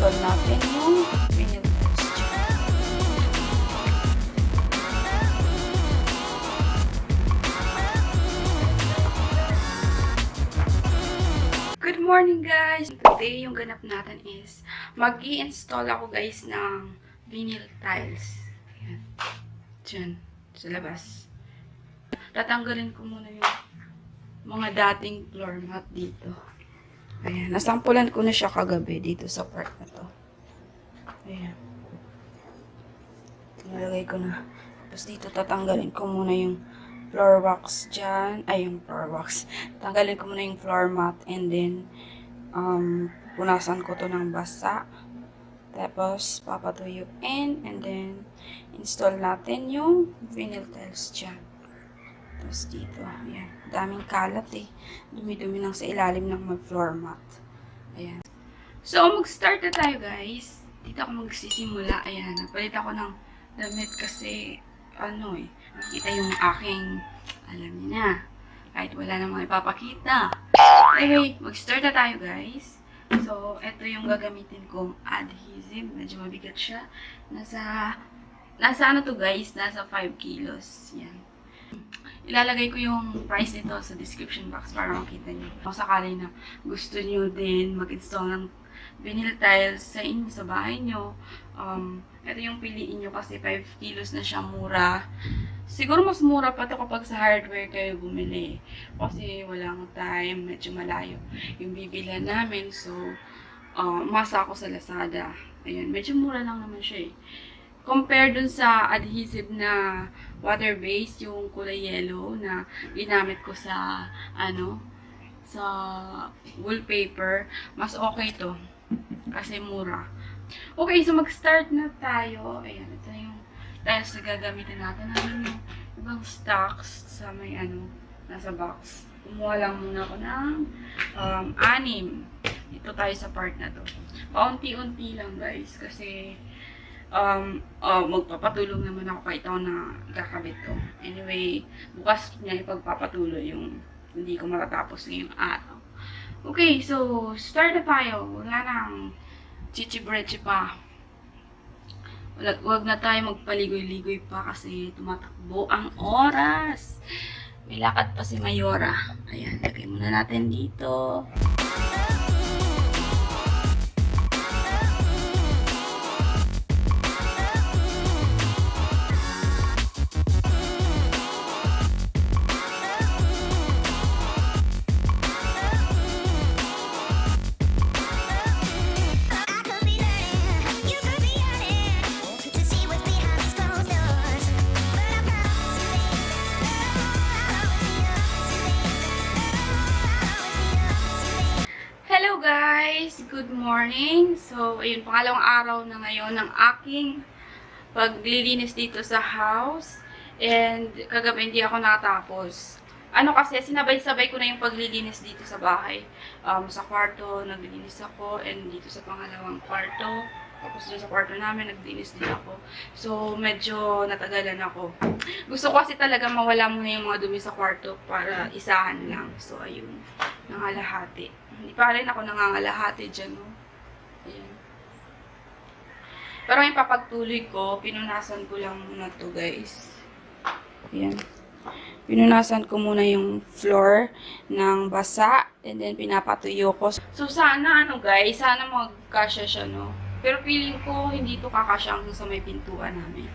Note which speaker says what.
Speaker 1: install natin yung vinyl tiles dyan. Good morning guys! Today yung ganap natin is mag-i-install ako guys ng vinyl tiles. Ayan. Diyan, sa labas. Tatanggalin ko muna yung mga dating floor mat dito. Ayan, nasampulan ko na siya kagabi dito sa part na to. Ayan. Nalagay ko na. Tapos dito tatanggalin ko muna yung floor wax dyan. Ay, yung floor wax. Tanggalin ko muna yung floor mat and then punasan ko to ng basa. Tapos papatuyuin and then install natin yung vinyl tiles dyan. Tapos dito, ayan. Daming kalat eh. Dumi-dumi lang sa ilalim ng floor mat. Ayan. So, mag-start na tayo guys. Dito ako magsisimula. Ayan, napalit ako ng damit kasi ano eh, nakita yung aking, alam niyo na, kahit wala namang ipapakita. Anyway, mag-start na tayo guys. So, ito yung gagamitin kong adhesive. Medyo mabigat siya. Nasa ano to guys? Nasa 5 kilos. Yan. Ilalagay ko yung price nito sa description box para makita nyo. Kung sakali na gusto nyo din mag-install ng vinyl tiles sa inyo, sa bahay nyo, ito yung piliin nyo kasi 5 kilos na siya, mura. Siguro mas mura pa to kapag sa hardware kayo bumili. Kasi walang time, medyo malayo yung bibilan namin. So, masa ako sa Lazada. Ayan, medyo mura lang naman siya eh. Compare dun sa adhesive na water-based, yung kulay yellow na ginamit ko sa, sa wallpaper, mas okay to. Kasi mura. Okay, so mag-start na tayo. Ayan, ito yung tiles na gagamitin natin. Ano yung ibang stocks sa may nasa box. Kumuha lang muna ako ng 6. Ito tayo sa part na to. Paunti-unti lang guys, kasi magpapatulong naman ako kahit ako na kakabit to. Anyway, bukas niya ipagpapatuloy yung hindi ko matatapos ngayong araw. Okay, so start na tayo. Wala nang chichi-brechi pa. Wag na tayo magpaligoy-ligoy pa kasi tumatakbo ang oras. May lakad pa si Mayora. Ayan, lagay muna natin dito. Hello guys! Good morning! So, ayun, pangalawang araw na ngayon ng aking paglilinis dito sa house. And kagabi hindi ako nakatapos. Kasi sinabay-sabay ko na yung paglilinis dito sa bahay. Sa kwarto, naglilinis ako. And dito sa pangalawang kwarto. Tapos dito sa kwarto namin, naglilinis din ako. So, medyo natagalan ako. Gusto ko kasi talaga mawala muna yung mga dumi sa kwarto para isahan lang. So, ayun. Nangalahati. Hindi pa rin ako nangangalahati dyan, no? Ayan. Pero yung papagtuloy ko, pinunasan ko lang muna to guys. Ayan. Pinunasan ko muna yung floor ng basa. And then, pinapatuyo ko. So, sana, guys, sana magkasya siya, no? Pero feeling ko, hindi to kakasya hanggang sa may pintuan namin.